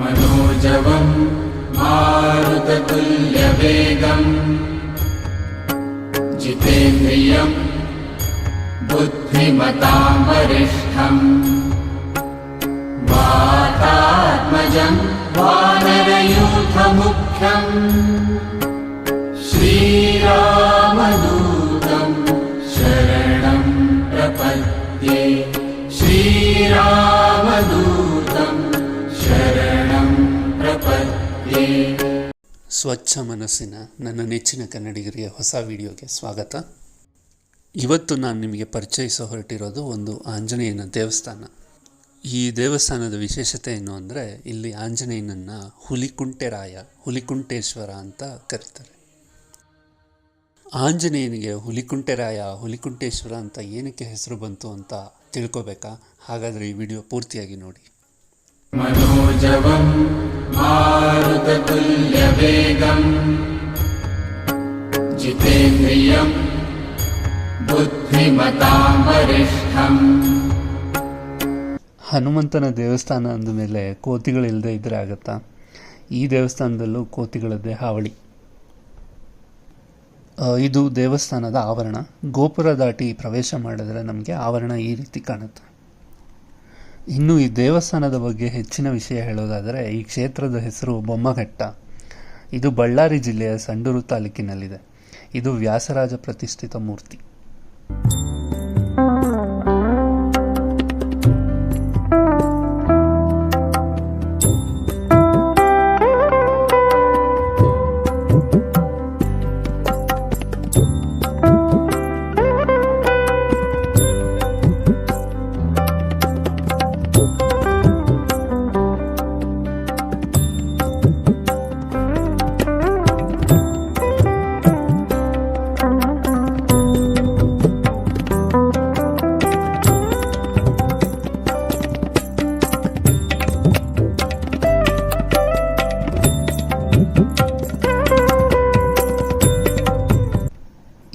मनोजवं मारुततुल्यवेगं जितेन्द्रियं बुद्धिमतां वरिष्ठं वातात्मजं वानरयूथमुख्यं श्रीरामदूतं शरणं प्रपद्ये श्रीरामदूतं शरणं प्रपद्ये। ಸ್ವಚ್ಛ ಮನಸ್ಸಿನ ನನ್ನ ನೆಚ್ಚಿನ ಕನ್ನಡಿಗರಿಗೆ ಹೊಸ ವಿಡಿಯೋಗೆ ಸ್ವಾಗತ. ಇವತ್ತು ನಾನು ನಿಮಗೆ ಪರಿಚಯಿಸೋ ಹೊರಟಿರೋದು ಒಂದು ಆಂಜನೇಯನ ದೇವಸ್ಥಾನ. ಈ ದೇವಸ್ಥಾನದ ವಿಶೇಷತೆ ಏನು ಅಂದರೆ, ಇಲ್ಲಿ ಆಂಜನೇಯನನ್ನು ಹುಲಿಕುಂಟೇಶ್ವರ ಅಂತ ಕರೀತಾರೆ. ಆಂಜನೇಯನಿಗೆ ಹುಲಿಕುಂಟೇಶ್ವರ ಅಂತ ಏನಕ್ಕೆ ಹೆಸರು ಬಂತು ಅಂತ ತಿಳ್ಕೊಬೇಕಾ? ಹಾಗಾದರೆ ಈ ವಿಡಿಯೋ ಪೂರ್ತಿಯಾಗಿ ನೋಡಿ. मनोजवं मारुततुल्यवेगं जितेन्द्रियं बुद्धिमतां वरिष्ठं. ಹನುಮಂತನ ದೇವಸ್ಥಾನ ಅಂದಮೇಲೆ ಕೋತಿಗಳಿಲ್ಲದೆ ಇದ್ದರೆ ಆಗುತ್ತಾ? ಈ ದೇವಸ್ಥಾನದಲ್ಲೂ ಕೋತಿಗಳದ್ದೇ ಹಾವಳಿ. ಇದು ದೇವಸ್ಥಾನದ ಆವರಣ. ಗೋಪುರ ದಾಟಿ ಪ್ರವೇಶ ಮಾಡಿದ್ರೆ ನಮಗೆ ಆವರಣ ಈ ರೀತಿ ಕಾಣುತ್ತೆ. ಇನ್ನು ಈ ದೇವಸ್ಥಾನದ ಬಗ್ಗೆ ಹೆಚ್ಚಿನ ವಿಷಯ ಹೇಳೋದಾದರೆ, ಈ ಕ್ಷೇತ್ರದ ಹೆಸರು ಬೊಮ್ಮಘಟ್ಟ. ಇದು ಬಳ್ಳಾರಿ ಜಿಲ್ಲೆಯ ಸಂಡೂರು ತಾಲೂಕಿನಲ್ಲಿದೆ. ಇದು ವ್ಯಾಸರಾಜ ಪ್ರತಿಷ್ಠಿತ ಮೂರ್ತಿ.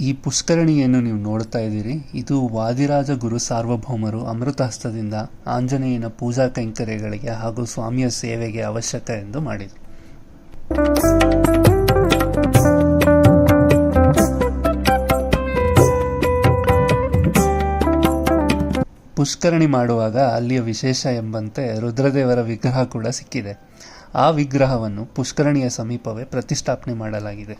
ಈ ಪುಷ್ಕರಣಿಯನ್ನು ನೀವು ನೋಡ್ತಾ ಇದ್ದೀರಿ. ಇದು ವಾದಿರಾಜ ಗುರು ಸಾರ್ವಭೌಮರು ಅಮೃತ ಹಸ್ತದಿಂದ ಆಂಜನೇಯನ ಪೂಜಾ ಕೈಂಕರ್ಯಗಳಿಗೆ ಹಾಗೂ ಸ್ವಾಮಿಯ ಸೇವೆಗೆ ಅವಶ್ಯಕ ಎಂದು ಮಾಡಿದರು. ಪುಷ್ಕರಣಿ ಮಾಡುವಾಗ ಅಲ್ಲಿಯ ವಿಶೇಷ ಎಂಬಂತೆ ರುದ್ರದೇವರ ವಿಗ್ರಹ ಕೂಡ ಸಿಕ್ಕಿದೆ. ಆ ವಿಗ್ರಹವನ್ನು ಪುಷ್ಕರಣಿಯ ಸಮೀಪವೇ ಪ್ರತಿಷ್ಠಾಪನೆ ಮಾಡಲಾಗಿದೆ.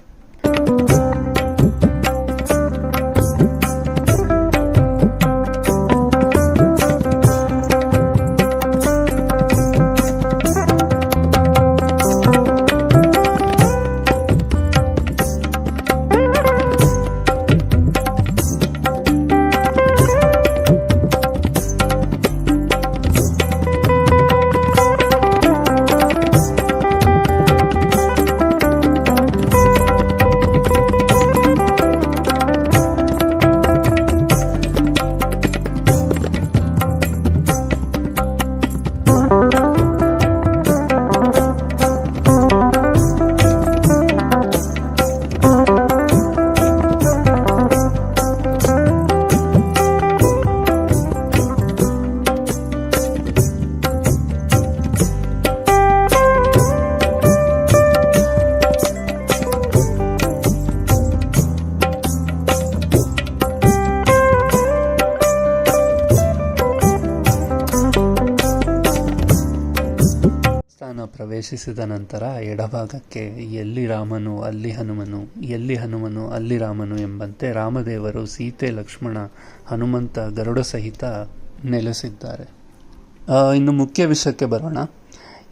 ಪ್ರವೇಶಿಸಿದ ನಂತರ ಎಡಭಾಗಕ್ಕೆ ಎಲ್ಲಿ ರಾಮನು ಅಲ್ಲಿ ಹನುಮನು, ಎಲ್ಲಿ ಹನುಮನು ಅಲ್ಲಿ ರಾಮನು ಎಂಬಂತೆ ರಾಮದೇವರು, ಸೀತೆ, ಲಕ್ಷ್ಮಣ, ಹನುಮಂತ, ಗರುಡ ಸಹಿತ ನೆಲೆಸಿದ್ದಾರೆ. ಇನ್ನು ಮುಖ್ಯ ವಿಷಯಕ್ಕೆ ಬರೋಣ.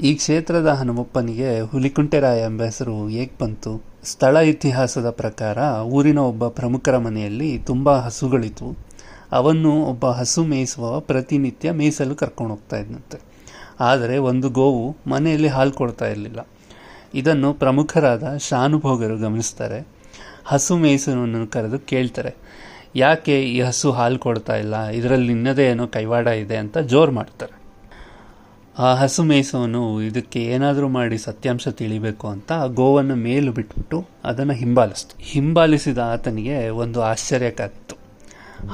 ಈ ಕ್ಷೇತ್ರದ ಹನುಮಪ್ಪನಿಗೆ ಹುಲಿಕುಂಟೆರಾಯ ಎಂಬ ಹೆಸರು ಏಕೆ ಬಂತು? ಸ್ಥಳ ಇತಿಹಾಸದ ಪ್ರಕಾರ ಊರಿನ ಒಬ್ಬ ಪ್ರಮುಖರ ಮನೆಯಲ್ಲಿ ತುಂಬ ಹಸುಗಳಿತು. ಅವನ್ನು ಒಬ್ಬ ಹಸು ಮೇಯಿಸುವ ಪ್ರತಿನಿತ್ಯ ಮೇಯಿಸಲು ಕರ್ಕೊಂಡು ಹೋಗ್ತಾ ಇದ್ದಂತೆ. ಆದರೆ ಒಂದು ಗೋವು ಮನೆಯಲ್ಲಿ ಹಾಲು ಕೊಡ್ತಾ ಇರಲಿಲ್ಲ. ಇದನ್ನು ಪ್ರಮುಖರಾದ ಶಾನುಭೋಗರು ಗಮನಿಸ್ತಾರೆ. ಹಸು ಮೇಯಿಸುವವನನ್ನು ಕರೆದು ಕೇಳ್ತಾರೆ, ಯಾಕೆ ಈ ಹಸು ಹಾಲು ಕೊಡ್ತಾ ಇಲ್ಲ, ಇದರಲ್ಲಿ ನಿನ್ನದೇ ಏನೋ ಕೈವಾಡ ಇದೆ ಅಂತ ಜೋರು ಮಾಡ್ತಾರೆ. ಆ ಹಸು ಮೇಯಿಸುವವನು ಇದಕ್ಕೆ ಏನಾದರೂ ಮಾಡಿ ಸತ್ಯಾಂಶ ತಿಳಿಬೇಕು ಅಂತ ಗೋವನ್ನು ಮೇಲು ಬಿಟ್ಬಿಟ್ಟು ಅದನ್ನು ಹಿಂಬಾಲಿಸಿದ ಆತನಿಗೆ ಒಂದು ಆಶ್ಚರ್ಯ ಕಾದಿತ್ತು.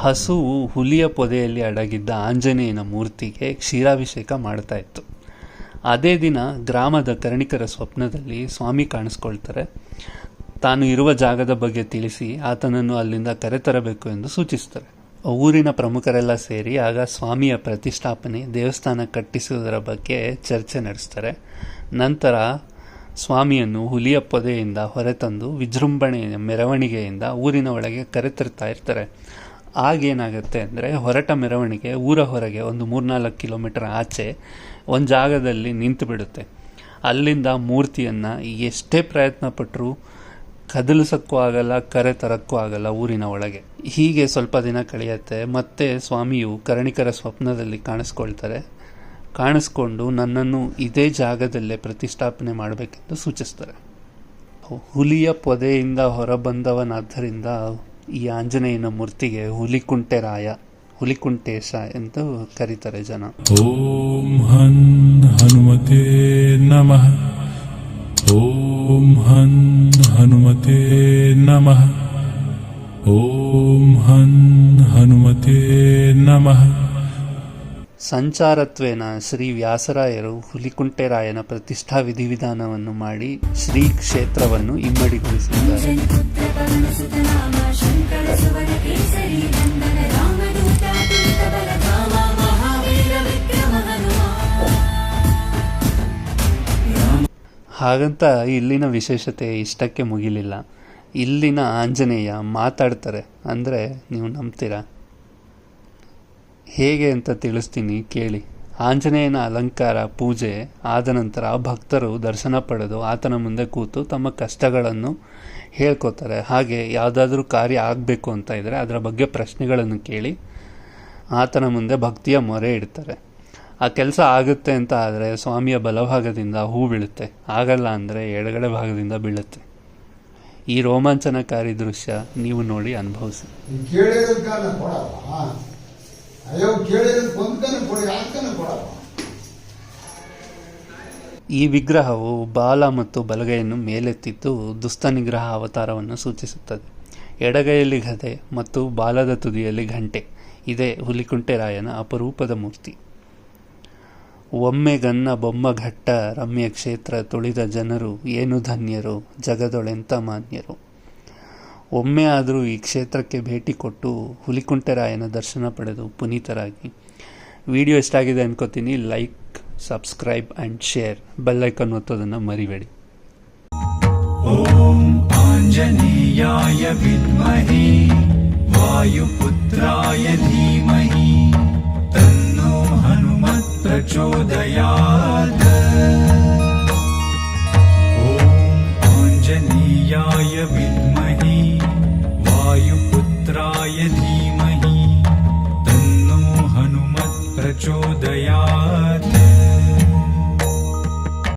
ಹಸುವು ಹುಲಿಯ ಪೊದೆಯಲ್ಲಿ ಅಡಗಿದ್ದ ಆಂಜನೇಯನ ಮೂರ್ತಿಗೆ ಕ್ಷೀರಾಭಿಷೇಕ ಮಾಡ್ತಾ ಇತ್ತು. ಅದೇ ದಿನ ಗ್ರಾಮದ ಕರ್ಣಿಕರ ಸ್ವಪ್ನದಲ್ಲಿ ಸ್ವಾಮಿ ಕಾಣಿಸ್ಕೊಳ್ತಾರೆ. ತಾನು ಇರುವ ಜಾಗದ ಬಗ್ಗೆ ತಿಳಿಸಿ ಆತನನ್ನು ಅಲ್ಲಿಂದ ಕರೆತರಬೇಕು ಎಂದು ಸೂಚಿಸ್ತಾರೆ. ಊರಿನ ಪ್ರಮುಖರೆಲ್ಲ ಸೇರಿ ಆಗ ಸ್ವಾಮಿಯ ಪ್ರತಿಷ್ಠಾಪನೆ, ದೇವಸ್ಥಾನ ಕಟ್ಟಿಸುವುದರ ಬಗ್ಗೆ ಚರ್ಚೆ ನಡೆಸ್ತಾರೆ. ನಂತರ ಸ್ವಾಮಿಯನ್ನು ಹುಲಿಯ ಪೊದೆಯಿಂದ ಹೊರತಂದು ವಿಜೃಂಭಣೆಯ ಮೆರವಣಿಗೆಯಿಂದ ಊರಿನ ಒಳಗೆ ಕರೆತರ್ತಾ ಇರ್ತಾರೆ. ಆಗೇನಾಗುತ್ತೆ ಅಂದರೆ, ಹೊರಟ ಮೆರವಣಿಗೆ ಊರ ಹೊರಗೆ ಒಂದು 3-4 ಕಿಲೋಮೀಟರ್ ಆಚೆ ಒಂದು ಜಾಗದಲ್ಲಿ ನಿಂತು ಬಿಡುತ್ತೆ. ಅಲ್ಲಿಂದ ಮೂರ್ತಿಯನ್ನು ಎಷ್ಟೇ ಪ್ರಯತ್ನ ಪಟ್ಟರೂ ಕದಲಿಸೋಕ್ಕೂ ಆಗಲ್ಲ, ಕರೆ ತರಕ್ಕೂ ಆಗಲ್ಲ ಊರಿನ ಒಳಗೆ. ಹೀಗೆ ಸ್ವಲ್ಪ ದಿನ ಕಳೆಯುತ್ತೆ. ಮತ್ತೆ ಸ್ವಾಮಿಯು ಕರ್ಣಿಕರ ಸ್ವಪ್ನದಲ್ಲಿ ಕಾಣಿಸ್ಕೊಂಡು ನನ್ನನ್ನು ಇದೇ ಜಾಗದಲ್ಲೇ ಪ್ರತಿಷ್ಠಾಪನೆ ಮಾಡಬೇಕೆಂದು ಸೂಚಿಸ್ತಾರೆ. ಹುಲಿಯ ಪೊದೆಯಿಂದ ಹೊರಬಂದವನಾದ್ದರಿಂದ ಈ ಆಂಜನೇಯನ ಮೂರ್ತಿಗೆ ಹುಲಿಕುಂಟೇಶ ಎಂದು ಕರೀತಾರೆ ಜನ. ಓಂ ಹನ್ ಹನುಮತೆ ನಮಃ. ಓಂ ಹನ್ ಹನುಮತೆ ನಮಃ. ಓಂ ಹನ್ ಹನುಮತೆ ನಮಃ. ಸಂಚಾರತ್ವೇನ ಶ್ರೀ ವ್ಯಾಸರಾಯರು ಹುಲಿಕುಂಟೆರಾಯನ ಪ್ರತಿಷ್ಠಾ ವಿಧಿವಿಧಾನವನ್ನು ಮಾಡಿ ಶ್ರೀ ಕ್ಷೇತ್ರವನ್ನು ಇಮ್ಮಡಿಗೊಳಿಸಿದ್ದಾರೆ. ಹಾಗಂತ ಇಲ್ಲಿನ ವಿಶೇಷತೆ ಇಷ್ಟಕ್ಕೆ ಮುಗಿಲಿಲ್ಲ. ಇಲ್ಲಿನ ಆಂಜನೇಯ ಮಾತಾಡ್ತಾರೆ ಅಂದರೆ ನೀವು ನಂಬ್ತೀರಾ? ಹೇಗೆ ಅಂತ ತಿಳಿಸ್ತೀನಿ ಕೇಳಿ. ಆಂಜನೇಯನ ಅಲಂಕಾರ ಪೂಜೆ ಆದ ನಂತರ ಭಕ್ತರು ದರ್ಶನ ಪಡೆದು ಆತನ ಮುಂದೆ ಕೂತು ತಮ್ಮ ಕಷ್ಟಗಳನ್ನು ಹೇಳ್ಕೋತಾರೆ. ಹಾಗೆ ಯಾವುದಾದ್ರೂ ಕಾರ್ಯ ಆಗಬೇಕು ಅಂತ ಇದ್ದರೆ ಅದರ ಬಗ್ಗೆ ಪ್ರಶ್ನೆಗಳನ್ನು ಕೇಳಿ ಆತನ ಮುಂದೆ ಭಕ್ತಿಯ ಮೊರೆ ಇಡ್ತಾರೆ. ಆ ಕೆಲಸ ಆಗುತ್ತೆ ಅಂತ ಆದರೆ ಸ್ವಾಮಿಯ ಬಲಭಾಗದಿಂದ ಹೂ ಬೀಳುತ್ತೆ, ಆಗಲ್ಲ ಅಂದರೆ ಎಡಗಡೆ ಭಾಗದಿಂದ ಬೀಳುತ್ತೆ. ಈ ರೋಮಾಂಚನಕಾರಿ ದೃಶ್ಯ ನೀವು ನೋಡಿ ಅನುಭವಿಸಿ. ಈ ವಿಗ್ರಹವು ಬಾಲ ಮತ್ತು ಬಲಗೈಯನ್ನು ಮೇಲೆತ್ತಿದ್ದು ದುಷ್ಟ ನಿಗ್ರಹ ಅವತಾರವನ್ನು ಸೂಚಿಸುತ್ತದೆ. ಎಡಗೈಯಲ್ಲಿ ಗದೆ ಮತ್ತು ಬಾಲದ ತುದಿಯಲ್ಲಿ ಘಂಟೆ. ಇದೇ ಹುಲಿಕುಂಟೆರಾಯನ ಅಪರೂಪದ ಮೂರ್ತಿ. ಒಮ್ಮೆ ಗನ್ನ ಬೊಮ್ಮಘಟ್ಟ ರಮ್ಯ ಕ್ಷೇತ್ರ ತುಳಿದ ಜನರು ಏನು ಧನ್ಯರು, ಜಗದೊಳೆಂತ ಮಾನ್ಯರು. ಒಮ್ಮೆ ಆದರೂ ಈ ಕ್ಷೇತ್ರಕ್ಕೆ ಭೇಟಿ ಕೊಟ್ಟು ಹುಲಿಕುಂಟೆರಾಯನ ದರ್ಶನ ಪಡೆದು ಪುನೀತರಾಗಿ. ವಿಡಿಯೋ ಇಷ್ಟ ಆಗಿದೆ ಅನ್ಕೋತೀನಿ. Like, subscribe and share. ಬೆಲ್ಲೈಕನ್ ಒತ್ತೋದನ್ನು ಮರಿಬೇಡಿ. ಓಂ ಆಂಜನೇಯಾಯ ವಿದ್ಮಹೇ ವಾಯುಪುತ್ರಾಯ ಧೀಮಹಿ ತನ್ನೋ ಹನುಮತ್ ಪ್ರಚೋದಯಾತ್. ಓಂ ಆಂಜನೇಯಾಯ ವಿದ್ಮಹೇ ವಾಯುಪುತ್ರಾಯ ಧೀಮಹಿ ತನ್ನೋ ಹನುಮತ್ ಪ್ರಚೋದಯಾತ್.